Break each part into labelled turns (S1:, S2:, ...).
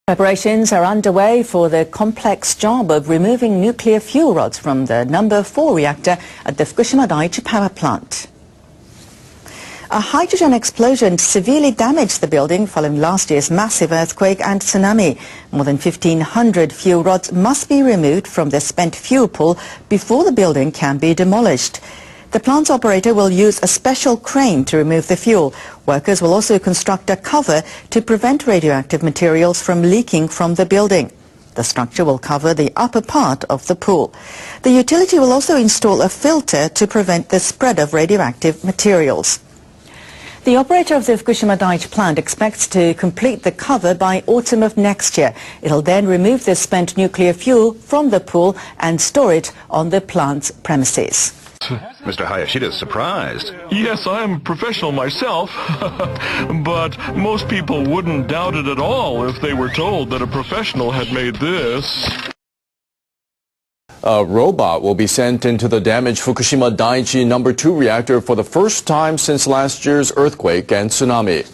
S1: Preparations are underway for the complex job of removing nuclear fuel rods from the number 4 reactor at the Fukushima Daiichi power plant. A hydrogen explosion severely damaged the building following last year's massive earthquake and tsunami. More than 1,500 fuel rods must be removed from the spent fuel pool before the building can be demolished. The plant's operator will use a special crane to remove the fuel. Workers will also construct a cover to prevent radioactive materials from leaking from the building. The structure will cover the upper part of the pool. The utility will also install a filter to prevent the spread of radioactive materials. The operator of the Fukushima Daiichi plant expects to complete the cover by autumn of next year. It'll then remove the spent nuclear fuel from the pool and store it on the plant's premises.
S2: Mr. Hayashida's surprised.
S3: Yes, I'm a professional myself, but most people wouldn't doubt it at all if they were told that a professional had made this.
S4: A robot will be sent into the damaged Fukushima Daiichi No. 2 reactor for the first time since last year's earthquake and tsunami.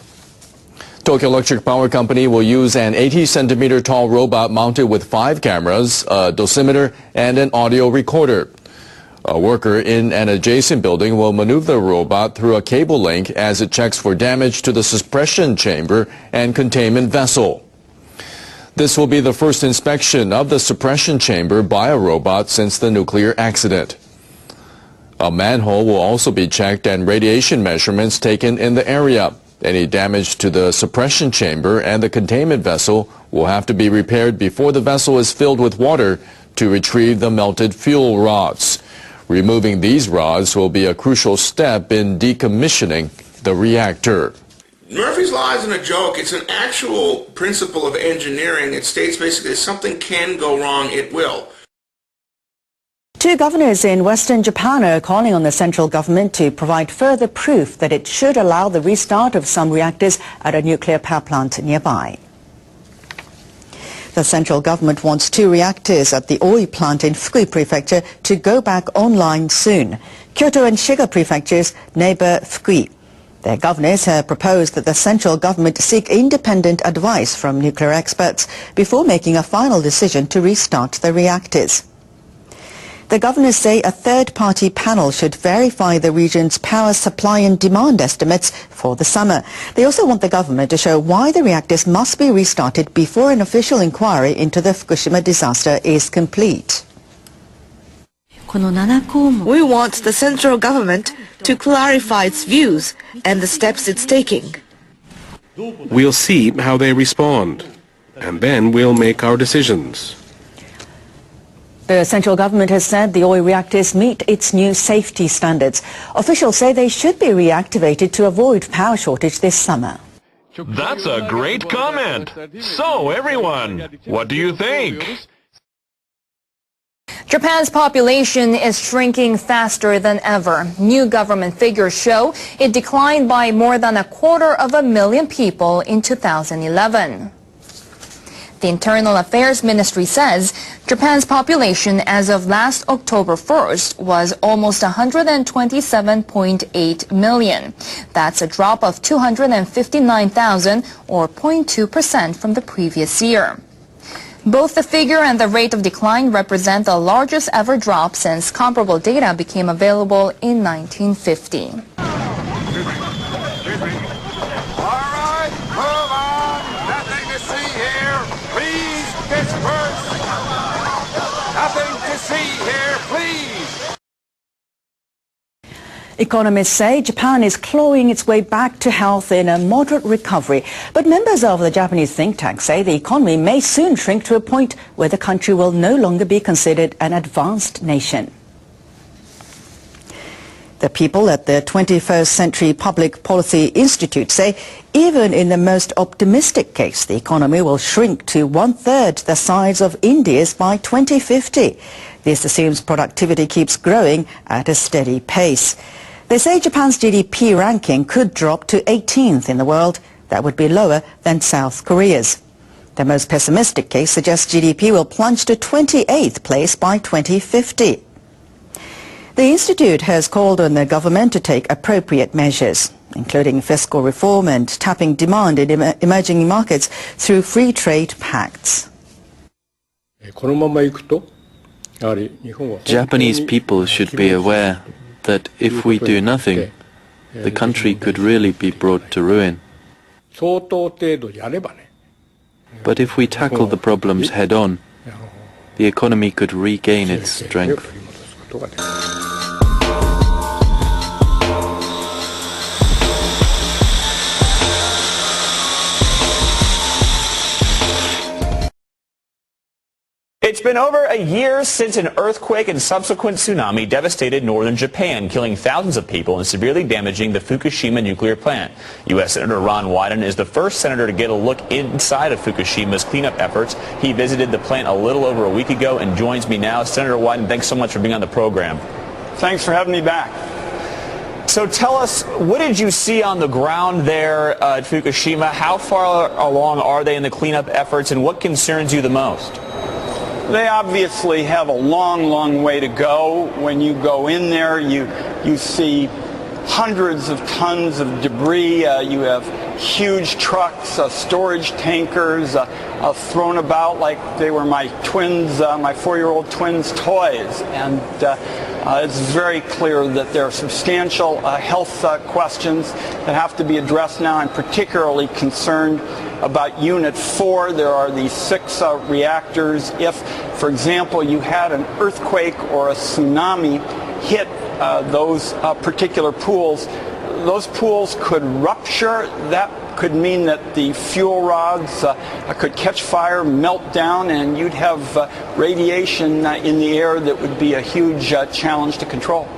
S4: Tokyo Electric Power Company will use an 80-centimeter tall robot mounted with 5 cameras, a dosimeter, and an audio recorder. A worker in an adjacent building will maneuver the robot through a cable link as it checks for damage to the suppression chamber and containment vessel. This will be the first inspection of the suppression chamber by a robot since the nuclear accident. A manhole will also be checked and radiation measurements taken in the area. Any damage to the suppression chamber and the containment vessel will have to be repaired before the vessel is filled with water to retrieve the melted fuel rods. Removing these rods will be a crucial step in decommissioning the reactor.
S5: Murphy's Law isn't a joke. It's an actual principle of engineering. It states basically if something can go wrong, it will.
S1: 2 governors in Western Japan are calling on the central government to provide further proof that it should allow the restart of some reactors at a nuclear power plant nearby. The central government wants 2 reactors at the Oi plant in Fukui Prefecture to go back online soon. Kyoto and Shiga prefectures neighbor Fukui. Their governors have proposed that the central government seek independent advice from nuclear experts before making a final decision to restart the reactors. The governors say a third-party panel should verify the region's power supply and demand estimates for the summer. They also want the government to show why the reactors must be restarted before an official inquiry into the Fukushima disaster is complete.
S6: We want the central government to clarify its views and the steps it's taking.
S7: We'll see how they respond, and then we'll make our decisions.
S1: The central government has said the Oi reactors meet its new safety standards. Officials say they should be reactivated to avoid power shortage this summer.
S3: That's a great comment. So, everyone, what do you think?
S8: Japan's population is shrinking faster than ever. New government figures show it declined by more than 250,000 people in 2011. The Internal Affairs Ministry says Japan's population as of last October 1st was almost 127.8 million. That's a drop of 259,000 or 0.2% from the previous year. Both the figure and the rate of decline represent the largest ever drop since comparable data became available in 1950.
S1: Economists say Japan is clawing its way back to health in a moderate recovery. But members of the Japanese think tank say the economy may soon shrink to a point where the country will no longer be considered an advanced nation. The people at the 21st Century Public Policy Institute say even in the most optimistic case, the economy will shrink to 1/3 the size of India's by 2050. This assumes productivity keeps growing at a steady pace. They say Japan's GDP ranking could drop to 18th in the world. That would be lower than South Korea's. The most pessimistic case suggests GDP will plunge to 28th place by 2050. The Institute has called on the government to take appropriate measures. including fiscal reform and tapping demand in emerging markets through free trade pacts.
S9: Japanese people should be aware that if we do nothing, the country could really be brought to ruin. But if we tackle the problems head-on, the economy could regain its strength.
S10: It's been over a year since an earthquake and subsequent tsunami devastated northern Japan, killing thousands of people and severely damaging the Fukushima nuclear plant. U.S. Senator Ron Wyden is the first senator to get a look inside of Fukushima's cleanup efforts. He visited the plant a little over a week ago and joins me now. Senator Wyden, thanks so much for being on the program.
S11: Thanks for having me back.
S10: So tell us, what did you see on the ground there at Fukushima? How far along are they in the cleanup efforts, and what concerns you the most?
S11: They obviously have a long, long way to go. When you go in there, you see hundreds of tons of debris. You have huge trucks, storage tankers thrown about like they were my twins, my 4-year-old twins' toys. And it's very clear that there are substantial health questions that have to be addressed now. I'm particularly concerned about Unit 4. There are these 6 reactors. If, for example, you had an earthquake or a tsunami hit those particular pools, those pools could rupture. That could mean that the fuel rods could catch fire, melt down, and you'd have radiation in the air that would be a huge challenge to control.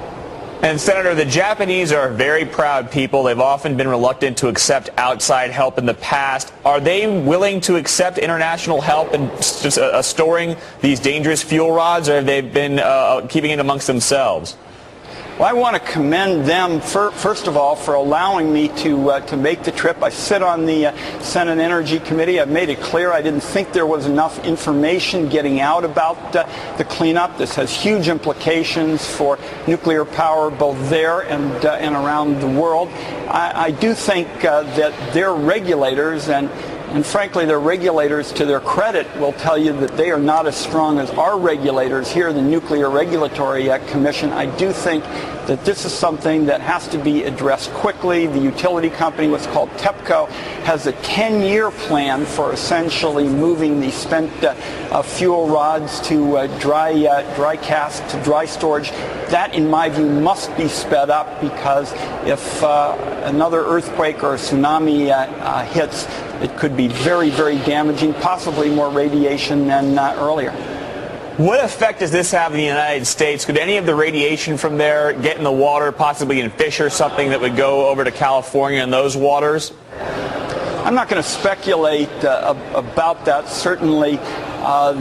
S10: And Senator, the Japanese are very proud people. They've often been reluctant to accept outside help in the past. Are they willing to accept international help in just storing these dangerous fuel rods, or have they been keeping it amongst themselves?
S11: Well, I want to commend them, first of all, for allowing me to make the trip. I sit on the Senate Energy Committee. I've made it clear I didn't think there was enough information getting out about the cleanup. This has huge implications for nuclear power both there and around the world. I do think that their regulators, and frankly, their regulators, to their credit, will tell you that they are not as strong as our regulators here, the Nuclear Regulatory Commission. I do think that this is something that has to be addressed quickly. The utility company, what's called TEPCO, has a 10-year plan for essentially moving the spent fuel rods to dry cask, to dry storage. That, in my view, must be sped up, because if another earthquake or a tsunami hits, it could be very, very damaging, possibly more radiation than earlier.
S10: What effect does this have in the United States? Could any of the radiation from there get in the water, possibly in fish or something, that would go over to California in those waters?
S11: I'm not going to speculate about that. Certainly,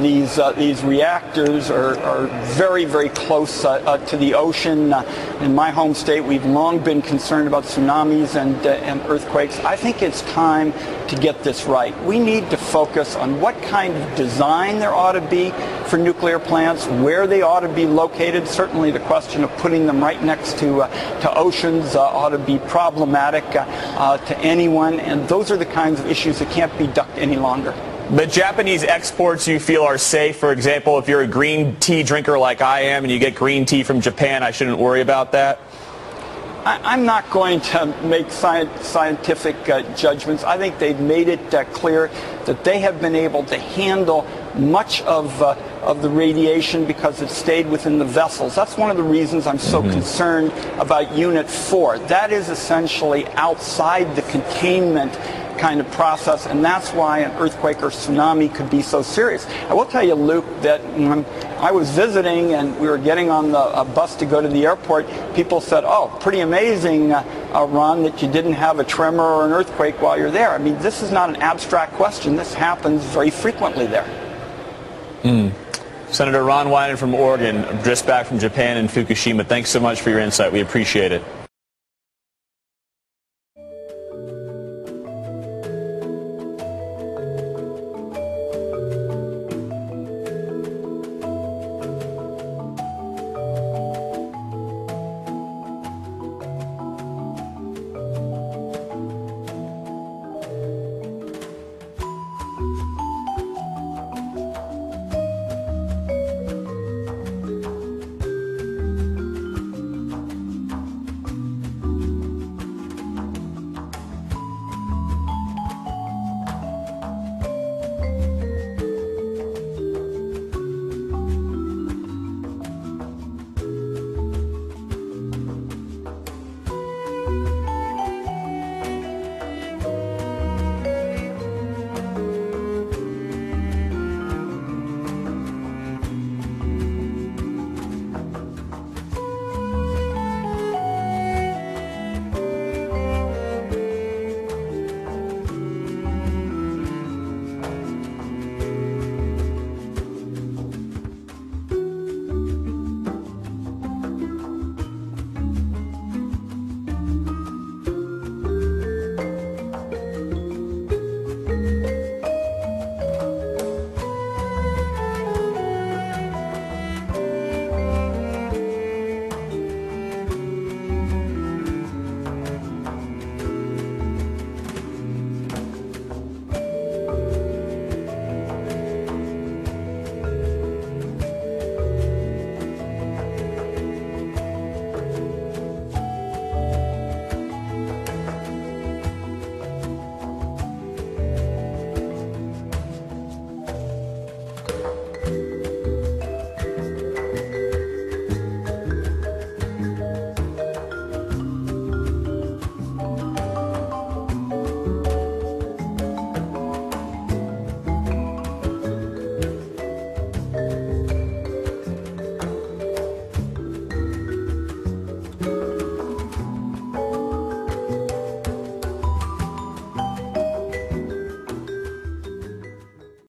S11: these reactors are very, very close to the ocean. In my home state, we've long been concerned about tsunamis and earthquakes. I think it's time to get this right. We need to focus on what kind of design there ought to be for nuclear plants, where they ought to be located. Certainly the question of putting them right next to oceans ought to be problematic to anyone, and those are the kinds of issues that can't be ducked any longer.
S10: But Japanese exports, you feel, are safe? For example, if you're a green tea drinker like I am and you get green tea from Japan, I shouldn't worry about that?
S11: I'm not going to make scientific judgments. I think they've made it clear that they have been able to handle much of the radiation because it stayed within the vessels. That's one of the reasons I'm so concerned about Unit 4. That is essentially outside the containment kind of process, and that's why an earthquake or tsunami could be so serious. I will tell you, Luke, that when I was visiting and we were getting on the bus to go to the airport, people said, "Oh, pretty amazing, Ron, that you didn't have a tremor or an earthquake while you're there." I mean, this is not an abstract question. This happens very frequently there.
S10: Senator Ron Wyden from Oregon, just back from Japan and Fukushima. Thanks so much for your insight. We appreciate it.